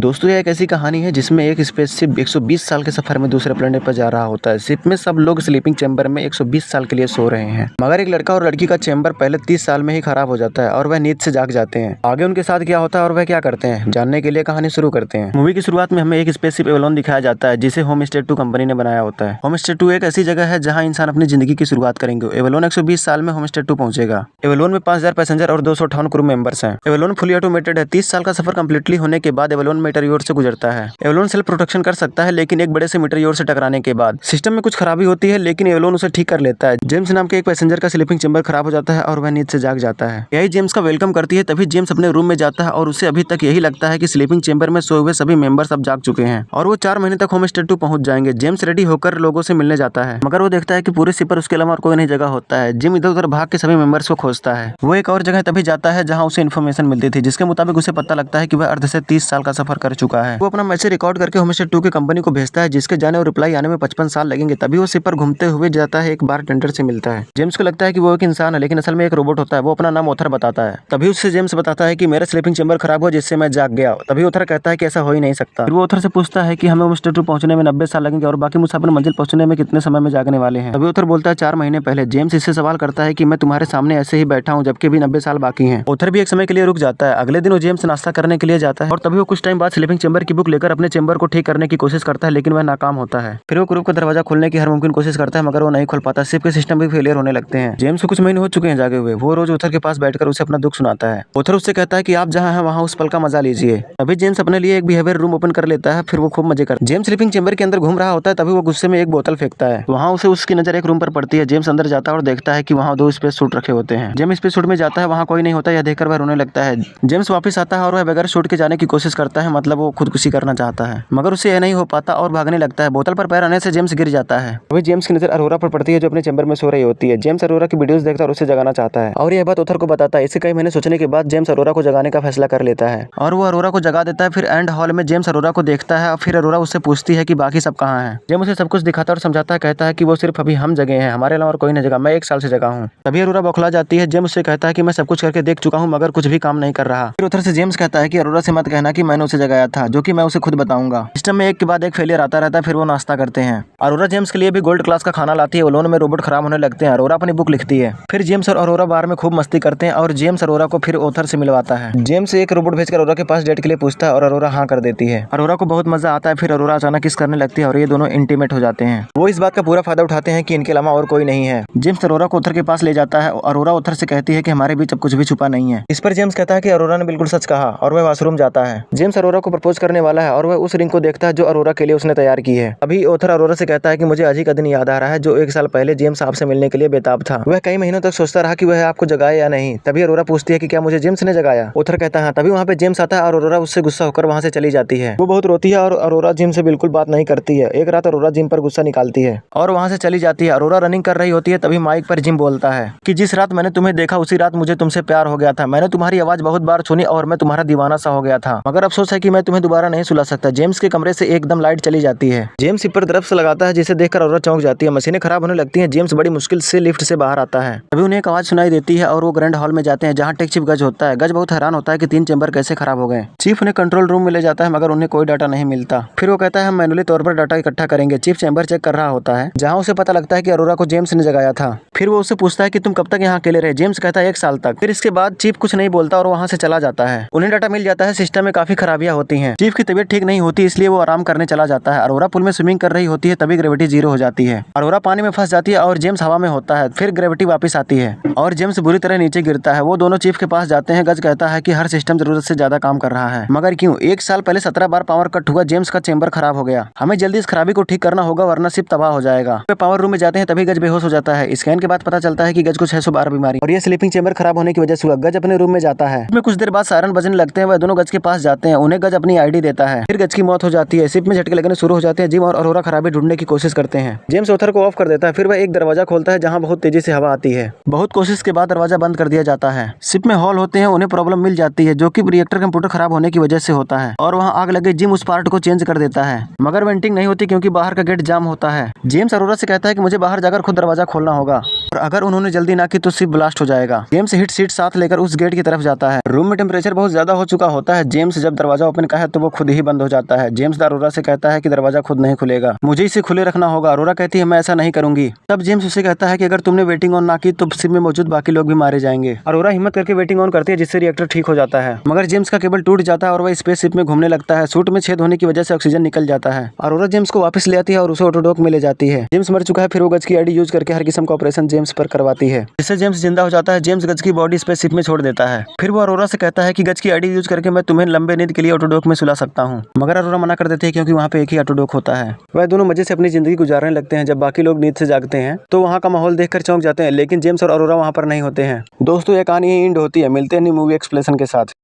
दोस्तों यह एक ऐसी कहानी है जिसमें एक स्पेसशिप 120 साल के सफर में दूसरे प्लेनेट पर जा रहा होता है। शिप में सब लोग स्लीपिंग चैम्बर में 120 साल के लिए सो रहे हैं, मगर एक लड़का और लड़की का चैम्बर पहले 30 साल में ही खराब हो जाता है और वह नींद से जाग जाते हैं। आगे उनके साथ क्या होता है और वह क्या करते हैं, जानने के लिए कहानी शुरू करते हैं। मूवी की शुरुआत में हमें एक स्पेसशिप एवलोन दिखाया जाता है जिसे होमस्टे 2 कंपनी ने बनाया होता है। होमस्टे 2 एक ऐसी जगह है जहाँ इंसान अपनी जिंदगी की शुरुआत करेंगे। एवलोन 120 साल में होमस्टे 2 पहुंचेगा। एवलोन में 5000 पैसेंजर और 258 क्रू मेंबर्स हैं। एवलोन फुली ऑटोमेटेड है। 30 साल का सफर कंप्लीटली होने के बाद एवलोन मीटेरियोर से गुजरता है। एवलोन सेल्फ प्रोटेक्शन कर सकता है, लेकिन एक बड़े से मीटेरियोर से टकराने के बाद सिस्टम में कुछ खराबी होती है, लेकिन एवलोन उसे ठीक कर लेता है। जेम्स नाम के एक पैसेंजर का स्लीपिंग चैम्बर खराब हो जाता है और वह नींद से जाग जाता है। यही जेम्स का वेलकम करती है। तभी जेम्स अपने रूम में जाता है और उसे अभी तक यही लगता है कि स्लीपिंग चैम्बर में सोए हुए सभी मेंबर्स अब जाग चुके हैं और वो 4 महीने तक होमस्टे 2 पहुंच जाएंगे। जेम्स रेडी होकर लोगों से मिलने जाता है, मगर वो देखता है कि पूरे शिप पर उसके अलावा और कोई नहीं जगह होता है। जिम इधर उधर भाग के सभी मेंबर्स को खोजता है। वो एक और जगह तभी जाता है जहाँ उसे इन्फॉर्मेशन मिलती थी, जिसके मुताबिक उसे पता लगता है कि वह अर्ध से 30 साल का सफर कर चुका है। वो अपना मैसेज रिकॉर्ड करके होमस्टे 2 की कंपनी को भेजता है, जिसके जाने और रिप्लाई आने में 55 साल लगेंगे। तभी वो शिप पर घूमते हुए जाता है, एक बारटेंडर से मिलता है। जेम्स को लगता है कि वो एक इंसान है, लेकिन असल में एक रोबोट होता है। वो अपना नाम ओथर बताता है। तभी उससे जेम्स बताता है कि मेरा स्लीपिंग चैम्बर खराब हुआ जिससे मैं जाग गया। तभी ओथर कहता है कि ऐसा हो ही नहीं सकता। फिर वो ओथर से पूछता है कि हमें होमस्टे 2 पहुंचने में 90 साल लगेंगे और बाकी मुसाफिर मंजिल पहुंचने में कितने समय में जागने वाले हैं। तभी ओथर बोलता है 4 महीने पहले। जेम्स इससे सवाल करता है कि मैं तुम्हारे सामने ऐसे ही बैठा हूँ जबकि भी 90 साल बाकी हैं। ओथर भी एक समय के लिए रुक जाता है। अगले दिन वो जेम्स नाश्ता करने के लिए जाता है और तभी वो कुछ टाइम बाद स्लीपिंग चैम्बर की बुक लेकर अपने चैम्बर को ठीक करने की कोशिश करता है, लेकिन वह नाकाम होता है। फिर वो ग्रुप का दरवाजा खोलने की हर मुमकिन कोशिश करता है, मगर वो नहीं खोल पाता। शिप के सिस्टम भी फेलियर होने लगते हैं। जेम्स को कुछ महीने हो चुके हैं जागे हुए। वो रोज ओथर के पास बैठकर उसे अपना दुख सुनाता है। ओथर उससे कहता है कि आप जहाँ हैं वहाँ उस पल का मजा लीजिए। अभी जेम्स अपने लिए एक बिहेवियर रूम ओपन कर लेता है। फिर वो खूब मजे करता है। जेम्स स्लीपिंग चैम्बर के अंदर घूम रहा होता है, तभी वो गुस्से में एक बोतल फेंकता है। वहाँ उसे उसकी नजर एक रूम पर पड़ती है। जेम्स अंदर जाता है और देखता है कि वहाँ 2 स्पेस सूट रखे होते हैं। जेम्स स्पेस सूट में जाता है, वहाँ कोई नहीं होता। यह देखकर वह रोने लगता है। जेम्स वापस आता है और वह बगैर सूट के जाने की कोशिश करता है, मतलब वो खुदकुशी करना चाहता है, मगर उसे यह नहीं हो पाता और भागने लगता है। बोतल पर पैर आने से जेम्स गिर जाता है। अभी जेम्स की नजर अरोरा पर पड़ती है, जो अपने चैम्बर में सो रही होती है। जेम्स अरोरा की वीडियोस देखता है और उसे जगाना चाहता है और यह बात ओथर को बताता है। इससे कई महीने सोचने के बाद जेम्स अरोरा को जगाने का फैसला कर लेता है और वो अरोरा को जगा देता है। फिर एंड हॉल में जेम्स अरोरा को देखता है और फिर अरोरा उससे पूछती है कि बाकी सब कहाँ हैं। जेम्स उसे सब कुछ दिखाता है और समझाता है। कहता है कि वो सिर्फ अभी हम जगे हैं, हमारे अलावा और कोई नहीं जगा। मैं 1 साल से जगा हूँ। तभी अरोरा बौखला जाती है। जेम्स उससे कहता है कि मैं सब कुछ करके देख चुका हूँ, मगर कुछ भी काम नहीं कर रहा। फिर उधर से जेम्स कहता है कि अरोरा से मत कहना कि मैंने उसे जगाया था, जो कि मैं उसे खुद बताऊंगा। सिस्टम में एक के बाद एक फेलियर आता रहता है। फिर वो नाश्ता करते हैं। अरोरा जेम्स के लिए भी गोल्ड क्लास का खाना लाती है। एवलोन में रोबोट खराब होने लगते हैं। अरोरा अपनी बुक लिखती है। फिर जेम्स और अरोरा बार में खूब मस्ती करते हैं और जेम्स अरोरा को फिर ओथर से मिलवाता है। जेम्स एक रोबोट भेजकर अरोरा के पास डेट के लिए पूछता है और अरोरा हाँ कर देती है। अरोरा को बहुत मजा आता है। फिर अरोरा अचानक किस करने लगती है और ये दोनों इंटीमेट हो जाते हैं। वो इस बात का पूरा फायदा उठाते हैं कि इनके अलावा और कोई नहीं है। जेम्स अरोरा को ओथर के पास ले जाता है। अरोरा ओथर से कहती है कि हमारे बीच अब कुछ भी छुपा नहीं है। इस पर जेम्स कहता है कि अरोरा ने बिल्कुल सच कहा और वह वॉशरूम जाता है। जेम्स अरोरा को प्रपोज करने वाला है और वह उस रिंग को देखता है जो अरोरा के लिए उसने तैयार की है। अभी ओथर अरोरा से कहता है कि मुझे आज ही का दिन याद आ रहा है जो 1 साल पहले जेम्स आपसे मिलने के लिए बेताब था। वह कई महीनों तक सोचता रहा कि वह आपको जगाए या नहीं। तभी अरोरा पूछती है कि क्या मुझे जेम्स ने जगाया। ओथर कहता है हाँ। तभी वहाँ पे जेम्स आता है और अरोरा उससे गुस्सा होकर वहाँ से चली जाती है। वो बहुत रोती है और अरोरा जिम से बिल्कुल बात नहीं करती है। एक रात अरोरा जिम पर गुस्सा निकालती है और वहाँ से चली जाती है। अरोरा रनिंग कर रही होती है। तभी माइक पर जिम बोलता है कि जिस रात मैंने तुम्हें देखा उसी रात मुझे तुमसे प्यार हो गया था। मैंने तुम्हारी आवाज बहुत बार सुनी और मैं तुम्हारा दीवाना सा हो गया था, मगर अफसोस है कि मैं तुम्हें दोबारा नहीं सुला सकता। जेम्स के कमरे से एकदम लाइट चली जाती है। जेम्स सिर पर तरफ से लगाता है, जिसे देखकर अरोरा चौंक जाती है। मशीनें खराब होने लगती हैं। जेम्स बड़ी मुश्किल से लिफ्ट से बाहर आता है। तभी उन्हें एक आवाज सुनाई देती है और वो ग्रैंड हॉल में जाते हैं, जहाँ टेक चीफ गज होता है। गज बहुत हैरान होता है कि 3 चैम्बर कैसे खराब हो गए। चीफ उन्हें कंट्रोल रूम में ले जाता है, मगर उन्हें कोई डाटा नहीं मिलता। फिर वो कहता है हम मैनुअली तौर पर डाटा इकट्ठा करेंगे। चीफ चैम्बर चेक कर रहा होता है, जहाँ उसे पता लगता है कि अरोरा को जेम्स ने जगाया था। फिर वो उससे पूछता है कि तुम कब तक यहाँ अकेले रहे। जेम्स कहता है 1 साल तक। फिर इसके बाद चीफ कुछ नहीं बोलता और वहाँ से चला जाता है। उन्हें डाटा मिल जाता है सिस्टम में काफी खराबियां होती हैं। चीफ की तबीयत ठीक नहीं होती, इसलिए वो आराम करने चला जाता है। अरोरा पूल में स्विमिंग कर रही होती है, तभी ग्रेविटी 0 हो जाती है। अरोरा पानी में फंस जाती है और जेम्स हवा में होता है। फिर ग्रेविटी वापस आती है और जेम्स बुरी तरह नीचे गिरता है। वो दोनों चीफ के पास जाते हैं। गज कहता है कि हर सिस्टम जरूरत से ज्यादा काम कर रहा है, मगर क्यों? 1 साल पहले 17 बार पावर कट हुआ। जेम्स का चैम्बर खराब हो गया। हमें जल्दी इस खराबी को ठीक करना होगा, वरना शिप तबाह हो जाएगा। वे पावर रूम में जाते हैं, तभी गज बेहोश हो जाता है। स्कैन के बाद पता चलता है कि गज को 612 बीमारी और ये स्लीपिंग चैम्बर खराब होने की वजह से हुआ। गज अपने रूम में जाता है। कुछ देर बाद सायरन बजने लगते हैं। वह दोनों गज के पास जाते हैं। उन्हें गज अपनी आईडी देता है। फिर गज की मौत हो जाती है। शिप में झटके लगने शुरू हो जाते हैं। जिम और अरोरा खराबी ढूंढने की कोशिश करते हैं। जेम्स ओथर को ऑफ कर देता है। फिर वह एक दरवाजा खोलता है, जहाँ बहुत तेजी से हवा आती है। बहुत कोशिश के बाद दरवाजा बंद कर दिया जाता है। शिप में हॉल होते हैं। उन्हें प्रॉब्लम मिल जाती है, जो कि रिएक्टर कंप्यूटर खराब होने की वजह से होता है और वहाँ आग लगे। जिम उस पार्ट को चेंज कर देता है, मगर वेंटिंग नहीं होती क्योंकि बाहर का गेट जाम होता है। जेम्स अरोरा से कहता है कि मुझे बाहर जाकर खुद दरवाजा खोलना होगा। और अगर उन्होंने जल्दी ना की तो शिप ब्लास्ट हो जाएगा। जेम्स हिट सीट साथ लेकर उस गेट की तरफ जाता है। रूम में टेम्परेचर बहुत ज्यादा हो चुका होता है। जेम्स जब दरवाजा ओपन करता है तो वो खुद ही बंद हो जाता है। जेम्स अरोरा से कहता है कि दरवाजा खुद नहीं खुलेगा, मुझे इसे खुले रखना होगा। अरोरा कहती है मैं ऐसा नहीं करूंगी। तब जेम्स उसे कहता है कि अगर तुमने वेटिंग ऑन ना की तो शिप में मौजूद बाकी लोग भी मारे जाएंगे। अरोरा हिम्मत करके वेटिंग ऑन करती है जिससे रिएक्टर ठीक हो जाता है, मगर जेम्स का केबल टूट जाता है और वह स्पेसशिप में घूमने लगता है। सूट में छेद होने की वजह से ऑक्सीजन निकल जाता है। अरोरा जेम्स को वापस ले आती है और उसे ऑटोडॉक में ले जाती है। जेम्स मर चुका है, फिर वो गज की आईडी यूज करके हर किस्म का ऑपरेशन जेम्स पर करवाती है, जिससे जेम्स जिंदा हो जाता है। जेम्स गज की बॉडी स्पेसशिप में छोड़ देता है। फिर वो अरोरा से कहता है कि गज की आईडी यूज करके मैं तुम्हें लंबे नींद के लिए ऑटोडॉक में सुला सकता हूँ, मगर अरोरा मना कर देती है क्योंकि वहाँ पे एक ही ऑटोडॉक होता है। वह दोनों मजे से अपनी जिंदगी गुजारने लगते हैं। जब बाकी लोग नींद से जागते हैं तो वहाँ का माहौल देखकर चौंक जाते हैं, लेकिन जेम्स और अरोरा वहाँ पर नहीं होते हैं। दोस्तों ये कहानी एंड होती है। मिलते हैं न्यू मूवी एक्सप्लेनेशन के साथ।